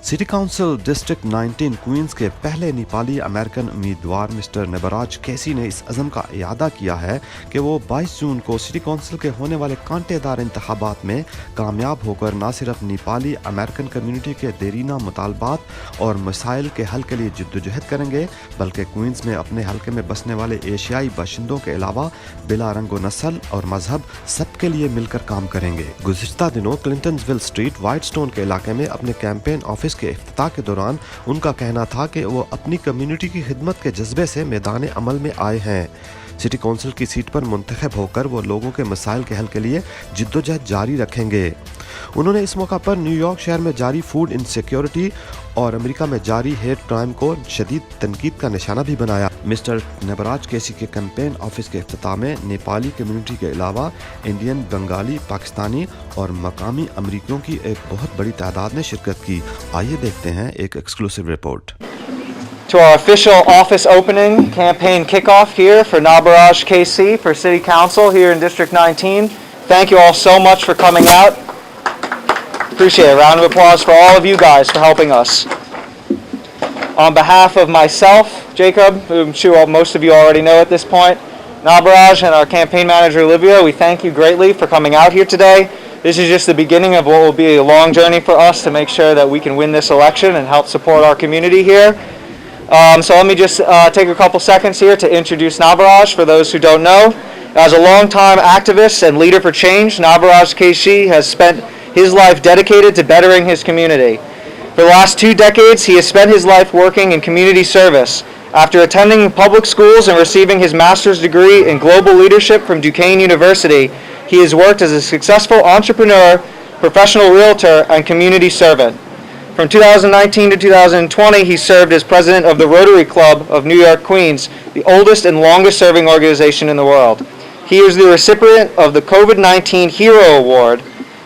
City council district 19 queen's के पहले Nepali American उम्मीदवार मिस्टर नबराज कैसी ने इस अज़म का इयादा किया है कि वो 22 जून को सिटी काउंसिल के होने वाले कांटेदार इंतखाबात में कामयाब होकर न सिर्फ नेपाली अमेरिकन कम्युनिटी के देरीना मुतालबात और मसाइल के हल के लिए जिद्दोजहद करेंगे, बल्कि क्वींस में अपने हल्के में बसने वाले एशियाई बाशिंदों के अलावा बिला रंग व नस्ल और मजहब सबके लिए मिलकर काम करेंगे। गुज़िश्ता दिनों क्लिंटनसविल स्ट्रीट व्हाइटस्टोन के इलाके में अपने कैंपेन ऑफिस के इफ्तिताह के दौरान उनका कहना था कि वो अपनी कम्युनिटी की खिदमत के जज्बे से मैदान अमल में आए हैं। सिटी काउंसिल की सीट पर मुंतखब होकर वो लोगों के मसाइल के हल के लिए जिद्दोजहद जारी रखेंगे। उन्होंने इस मौका पर न्यूयॉर्क शहर में जारी फूड इनसिक्योरिटी और अमेरिका में जारी हेट क्राइम को शदीद तनकीद का निशाना भी बनाया। मिस्टर नबराज कैसी के कैंपेन ऑफिस के इफ्तिताह में नेपाली कम्युनिटी के अलावा इंडियन, बंगाली, पाकिस्तानी और मकामी अमरीकियों की एक बहुत बड़ी तादाद ने शिरकत की। आइए देखते हैं एक exclusive report. To our official office opening campaign kickoff here for Nabaraj KC for City Council here in District 19. Thank you all so much for coming out. Appreciate it. A round of applause for all of you guys for helping us. On behalf of myself, Jacob, who I'm sure most of you already know at this point, Nabaraj and our campaign manager Olivia, we thank you greatly for coming out here today. This is just the beginning of what will be a long journey for us to make sure that we can win this election and help support our community here. So let me just take a couple seconds here to introduce Nabaraj for those who don't know. As a longtime activist and leader for change, Nabaraj KC has spent his life dedicated to bettering his community. For the last 2 decades, he has spent his life working in community service. After attending public schools and receiving his master's degree in global leadership from Duquesne University, he has worked as a successful entrepreneur, professional realtor, and community servant. From 2019 to 2020, he served as president of the Rotary Club of New York, Queens, the oldest and longest serving organization in the world. He is the recipient of the COVID-19 Hero Award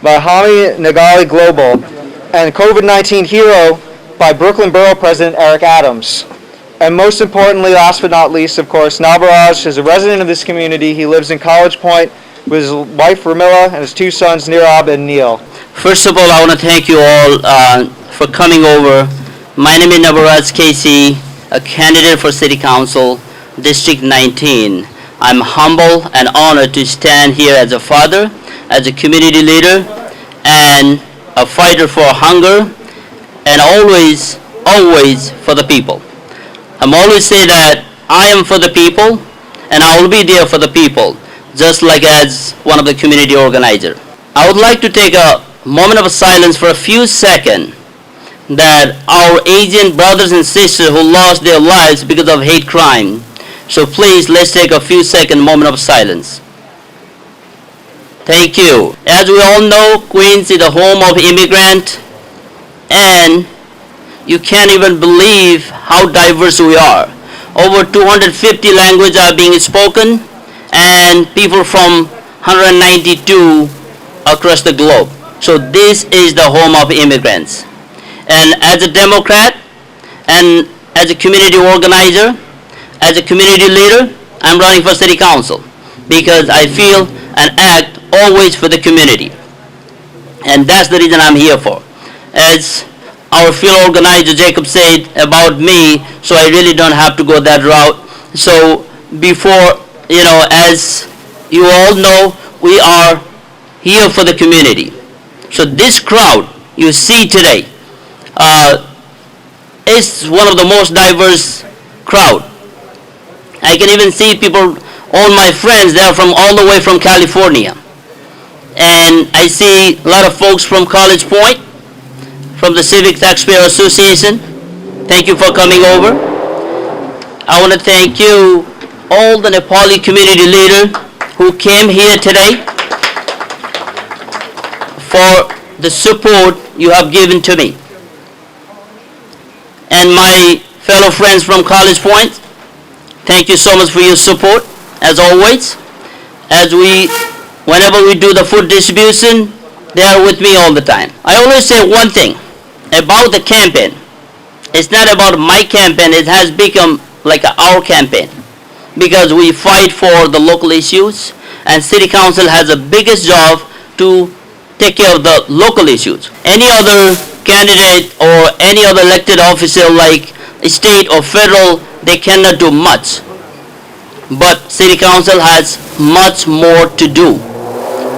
by Hami Nagali Global and COVID-19 Hero by Brooklyn Borough President Eric Adams. And most importantly, last but not least, of course, Nabaraj is a resident of this community. He lives in College Point with his wife Ramila and his 2 sons Nirab and Neil. First of all, I want to thank you all for coming over. My name is Nabaraj KC, a candidate for City Council, District 19. I'm humble and honored to stand here as a father, as a community leader, and a fighter for hunger, and always, always for the people. I'm always say that I am for the people, and I will be there for the people, just like as one of the community organizer. I would like to take a moment of silence for a few seconds that our Asian brothers and sisters who lost their lives because of hate crime. So please, let's take a few second moment of silence. Thank you. As we all know, Queens is the home of immigrants, and you can't even believe how diverse we are. Over 250 languages are being spoken, and people from 192 across the globe. So this is the home of immigrants. And as a Democrat and as a community organizer, as a community leader, I'm running for City Council because I feel and act always for the community. And that's the reason I'm here for. As our field organizer Jacob said about me, so I really don't have to go that route. So before, as you all know, we are here for the community. So this crowd you see today is one of the most diverse crowd. I can even see people, all my friends, they are from all the way from California. And I see a lot of folks from College Point, from the Civic Taxpayer Association. Thank you for coming over. I want to thank you, all the Nepali community leaders who came here today for the support you have given to me. And my fellow friends from College Point, thank you so much for your support, as always. Whenever we do the food distribution, they are with me all the time. I always say one thing about the campaign. It's not about my campaign, it has become like our campaign. Because we fight for the local issues, and City Council has the biggest job to take care of the local issues. Any other candidate or any other elected official like state or federal, they cannot do much. But city council has much more to do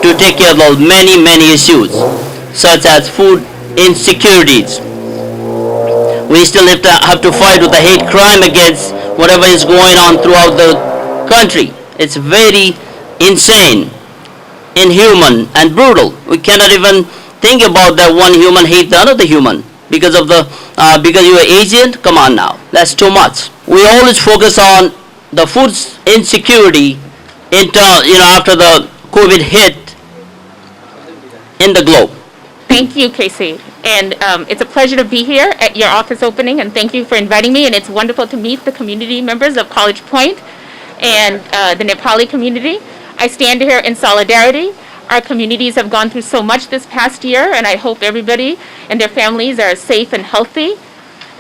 to take care of many, many issues, such as food insecurities. We still have to fight with the hate crime against whatever is going on throughout the country. It's very insane, inhuman, and brutal. We cannot even think about that one human hate the other human because of because you are Asian. Come on now, that's too much. We always focus on the food insecurity after the COVID hit in the globe. Thank you, Casey. And it's a pleasure to be here at your office opening, and thank you for inviting me. And it's wonderful to meet the community members of College Point and the Nepali community. I stand here in solidarity. Our communities have gone through so much this past year, and I hope everybody and their families are safe and healthy.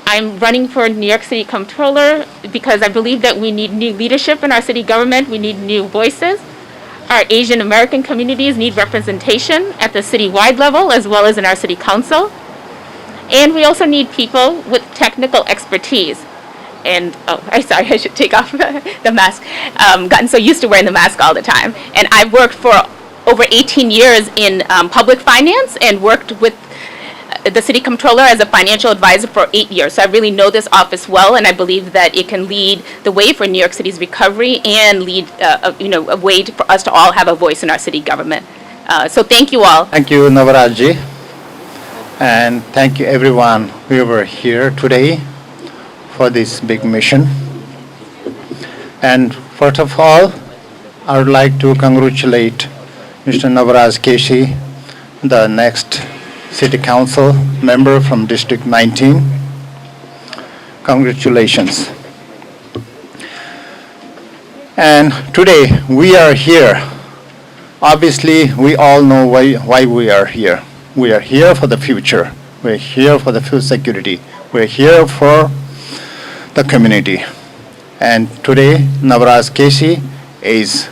I'm running for New York City Comptroller because I believe that we need new leadership in our city government. We need new voices. Our Asian American communities need representation at the citywide level as well as in our city council. And we also need people with technical expertise. And, I'm sorry, I should take off the mask. Gotten so used to wearing the mask all the time. And I've worked for over 18 years in public finance and worked with the city comptroller as a financial advisor for 8 years. So I really know this office well, and I believe that it can lead the way for New York City's recovery and lead a way for us to all have a voice in our city government. So thank you all. Thank you, Nabaraj, and thank you everyone who were here today for this big mission. And first of all, I would like to congratulate Mr. Nabaraj Keshi, the next City Council member from District 19. Congratulations. And today we are here. Obviously, we all know why we are here. We are here for the future. We're here for the food security. We're here for the community. And today, Nabaraj Keshi is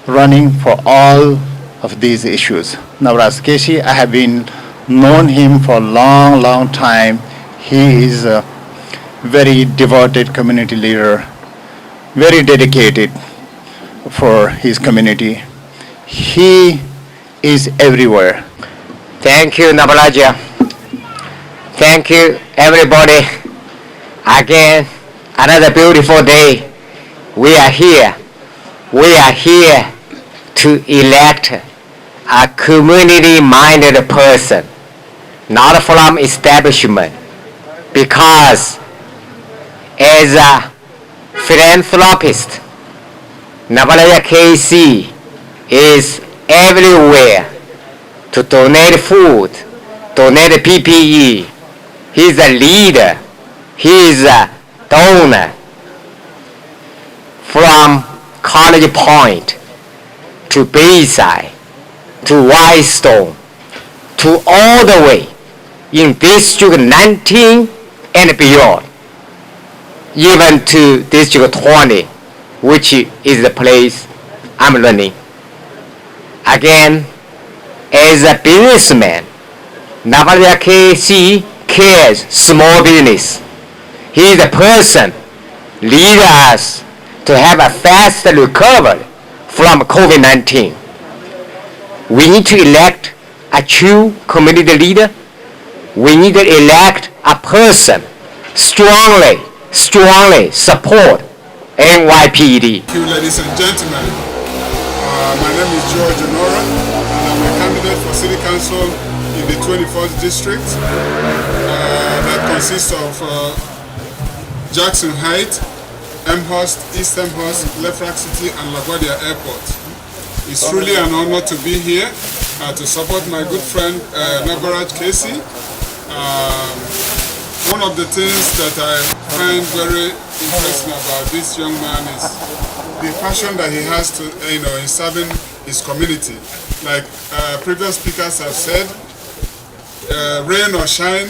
running for all of these issues. Nabaraj Keshi, I have known him for a long, long time. He is a very devoted community leader, very dedicated for his community. He is everywhere. Thank you, Nabaraja. Thank you, everybody. Again, another beautiful day. We are here. We are here to elect a community-minded person, not from establishment, because as a philanthropist, Nabaraja KC is everywhere to donate food, donate PPE. He's a leader. He is a donor from College Point to Bayside to Whitestone to all the way in District 19 and beyond, even to District 20, which is the place I'm running. Again, as a businessman, Nabaraja KC cares small business. He is a person lead us to have a fast recovery from COVID-19. We need to elect a true community leader. We need to elect a person strongly support NYPD. Thank you, ladies and gentlemen. My name is George Honora, and I'm a candidate for City Council in the 21st District that consists of Jackson Heights, Amherst, East Amherst, Lefrak City, and LaGuardia Airport. It's truly an honor to be here to support my good friend Nabaraj Keshi. One of the things that I find very interesting about this young man is the passion that he has to, in serving his community. Like previous speakers have said, rain or shine,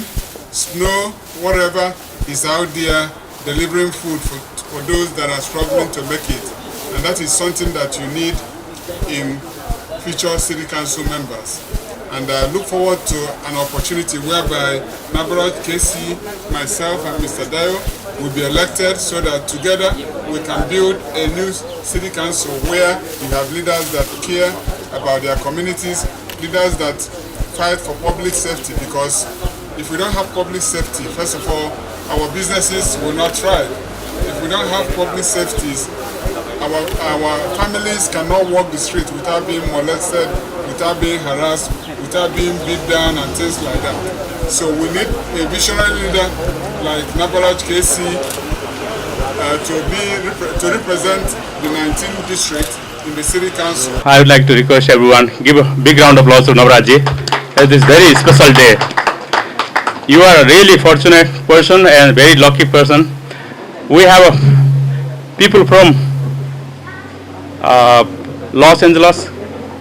snow, whatever, he's out there delivering food for those that are struggling to make it. And that is something that you need in future city council members. And I look forward to an opportunity whereby Nabaraj KC, myself and Mr. Dayo will be elected so that together we can build a new city council where you have leaders that care about their communities, leaders that fight for public safety, because if we don't have public safety, first of all, our businesses will not thrive. If we don't have public safeties, our families cannot walk the street without being molested, without being harassed, without being beat down and things like that. So we need a visionary leader like Nabaraj KC to represent the 19th district in the city council. I would like to request everyone, give a big round of applause to Nabaraj at this very special day. You are a really fortunate person and very lucky person. We have people from Los Angeles,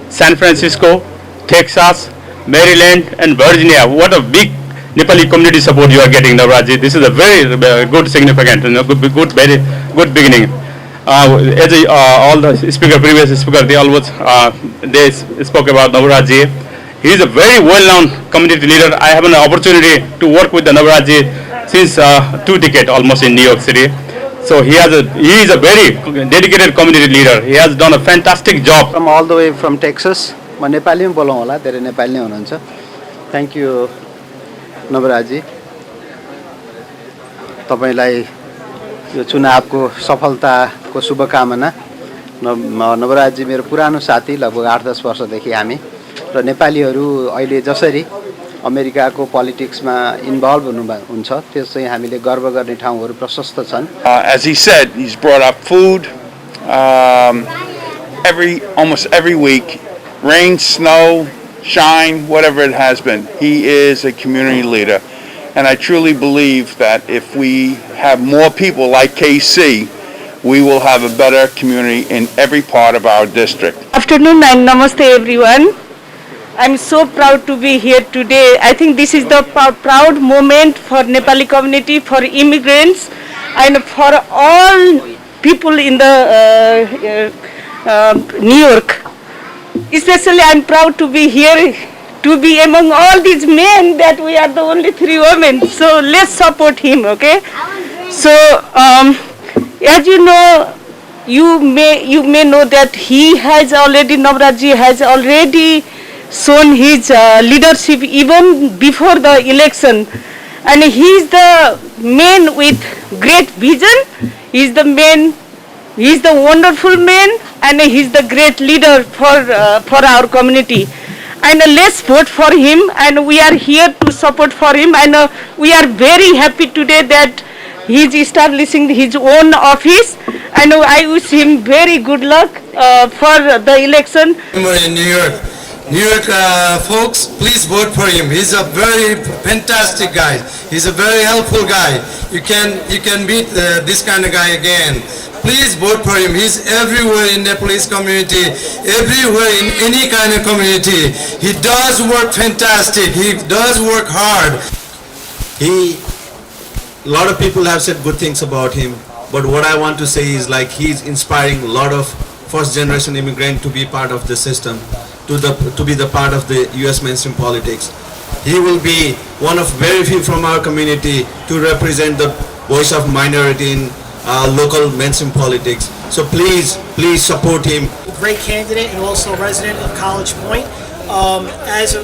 San Francisco, Texas, Maryland and Virginia. What a big Nepali community support you are getting, Nabaraj. This is a very good significant, very good beginning. As all the previous speaker, they always they spoke about Nabaraj. He is a very well-known community leader. I have an opportunity to work with the Nabaraj since 2 decades almost in New York City. So he is a very dedicated community leader. He has done a fantastic job. I'm all the way from Texas. म नेपाली में बोलूँ होला, धेरै नेपाली नै हुनुहुन्छ. Thank you, नवराजी. तपाईलाई यो चुनावको सफलताको शुभकामना. नवराजी मेरो पुरानो साथी, लगभग 8-10 वर्षदेखि हामी र नेपालीहरू अहिले जसरी अमेरिकाको पोलिटिक्समा इन्भल्भ हुन्छ त्यो चाहिँ हामीले गर्व गर्ने ठाउँहरू प्रशस्त छन्. As he said, he's brought up food almost every week, rain, snow, shine, whatever it has been. He is a community leader, and I truly believe that if we have more people like KC, we will have a better community in every part of our district. Afternoon and namaste everyone. I'm so proud to be here today. I think this is the proud moment for Nepali community, for immigrants, and for all people in the New York. Especially I'm proud to be here, to be among all these men that we are the only 3 women. So let's support him, okay? So as you know, you may know that Nabaraj has already shown his leadership even before the election, and he is the man with great vision. He is the wonderful man, and he is the great leader for our community. And let's vote for him, and we are here to support for him, and we are very happy today that he is establishing his own office, and I wish him very good luck for the election. In New York folks, please vote for him. He's a very fantastic guy. He's a very helpful guy. You can beat this kind of guy again. Please vote for him. He's everywhere in the police community, everywhere in any kind of community. He does work fantastic. He does work hard. A lot of people have said good things about him, but what I want to say is like he's inspiring a lot of first generation immigrants to be part of the system, to be the part of the US mainstream politics. He will be one of very few from our community to represent the voice of minority in local mainstream politics. So please support him. Great candidate and also a resident of College Point. As a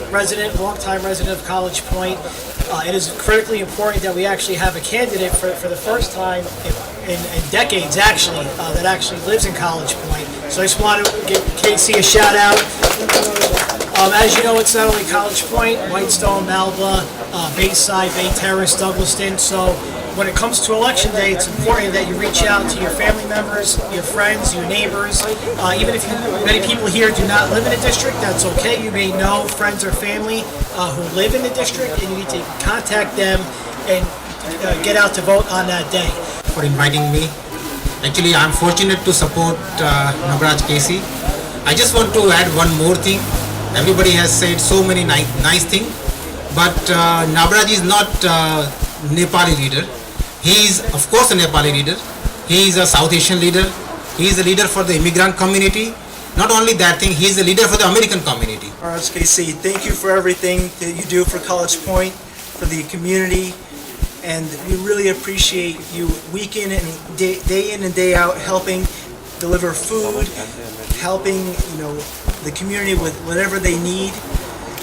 long-time resident of College Point, it is critically important that we actually have a candidate for the first time in decades, actually, that actually lives in College Point. So I just want to give KC a shout out. As you know, it's not only College Point, Whitestone, Malva, Bayside, Bay Terrace, Douglaston. So when it comes to election day, it's important that you reach out to your family members, your friends, your neighbors. Even if many people here do not live in the district, that's okay. You may know friends or family who live in the district, and you need to contact them and get out to vote on that day. For inviting me. Actually, I'm fortunate to support Nabaraj KC. I just want to add one more thing. Everybody has said so many nice things, but Nabaraj is not a Nepali leader. He is, of course, a Nepali leader. He is a South Asian leader. He is a leader for the immigrant community. Not only that thing, he is the leader for the American community. RSKC, thank you for everything that you do for College Point, for the community, and we really appreciate you week in and day in and day out helping deliver food, helping the community with whatever they need,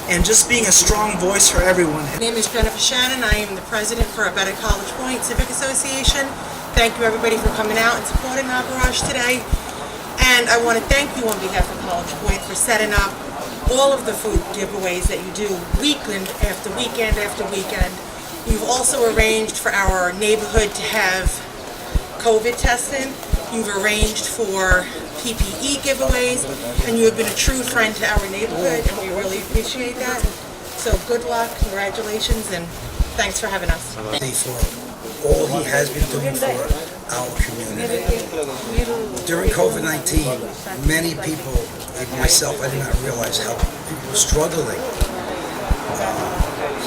and just being a strong voice for everyone. My name is Jennifer Shannon. I am the president for A Better College Point Civic Association. Thank you everybody for coming out and supporting Nabaraj today. And I want to thank you on behalf of College Point for setting up all of the food giveaways that you do weekend after weekend after weekend. You've also arranged for our neighborhood to have COVID testing. You've arranged for PPE giveaways, and you have been a true friend to our neighborhood, and we really appreciate that. So good luck, congratulations, and thanks for having us. For all he has been doing for our community. During COVID-19, many people, even myself, I did not realize how people were struggling.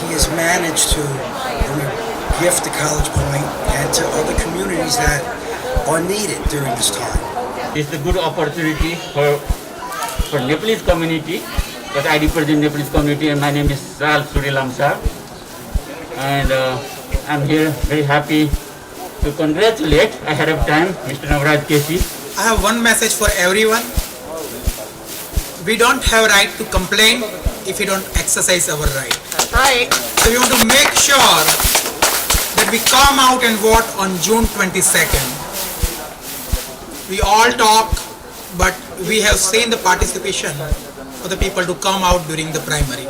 He has managed to bring a gift to College Point and to other communities that are needed during this time. It's a good opportunity for Nepalese community, because I represent Nepalese community, and my name is Sal Surilamsar, and I'm here very happy to congratulate ahead of time Mr. Nabaraj KC. I have one message for everyone. We don't have right to complain if we don't exercise our right. That's right. So we want to make sure that we come out and vote on June 22nd. We all talk, but we have seen the participation for the people to come out during the primary.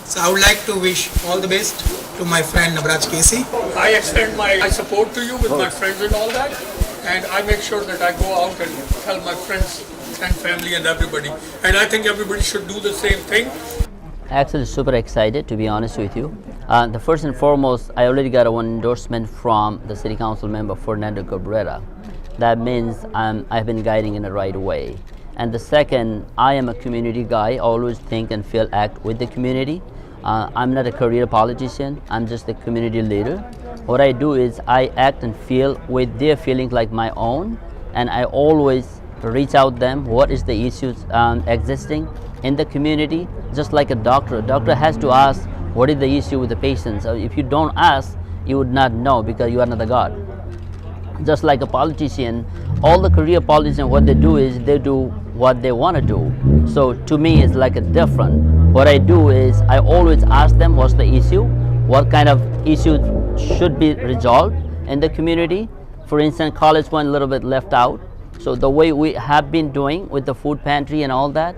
So I would like to wish all the best to my friend Nabaraj KC. I extend my support to you with my friends and all that, and I make sure that I go out and tell my friends and family and everybody. And I think everybody should do the same thing. Actually super excited, to be honest with you. The first and foremost, I already got one endorsement from the City Council member Fernando Cabrera. That means I've been guiding in the right way. And the second, I am a community guy. I always think and feel act with the community. I'm not a career politician, I'm just a community leader. What I do is I act and feel with their feelings like my own, and I always reach out them what is the issues existing in the community. Just like a doctor has to ask what is the issue with the patient. So if you don't ask, you would not know, because you are not a god. Just like a politician, all the career politicians, what they do is they do what they want to do. So to me it's like a different. What I do is I always ask them what's the issue, what kind of issues should be resolved in the community. For instance, College Point a little bit left out. So the way we have been doing with the food pantry and all that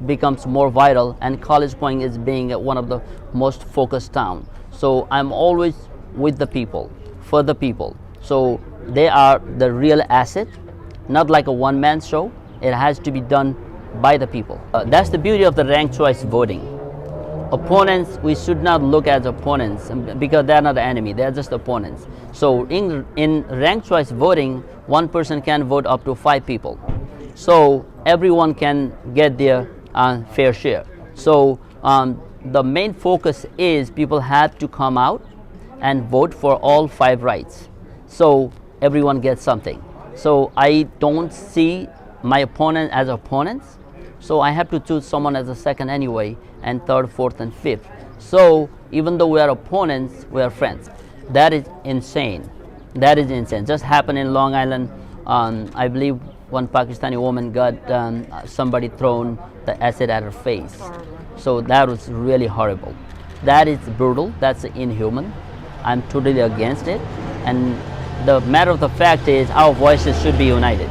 becomes more vital, and College Point is being one of the most focused town. So I'm always with the people, for the people. So they are the real asset, not like a one-man show. It has to be done by the people. That's the beauty of the ranked choice voting. Opponents, we should not look at opponents, because they're not the enemy, they're just opponents. So in ranked choice voting, one person can vote up to 5 people. So everyone can get their fair share. So the main focus is people have to come out and vote for all 5 rights. So everyone gets something. So I don't see my opponent as opponents. So I have to choose someone as a second anyway, and third, fourth, and fifth. So even though we are opponents, we are friends. That is insane. That is insane. Just happened in Long Island. I believe one Pakistani woman got somebody thrown the acid at her face. So that was really horrible. That is brutal. That's inhuman. I'm totally against it. And the matter of the fact is our voices should be united,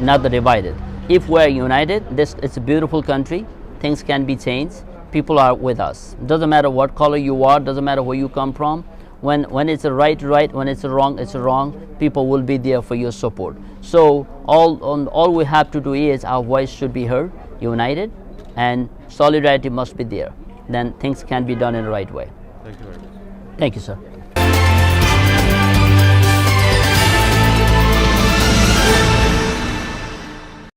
not the divided. If we're united, it's a beautiful country. Things can be changed. People are with us. Doesn't matter what color you are, doesn't matter where you come from. When it's a right, when it's a wrong, people will be there for your support. So all we have to do is our voice should be heard, united, and solidarity must be there. Then things can be done in the right way. Thank you very much. Thank you, sir.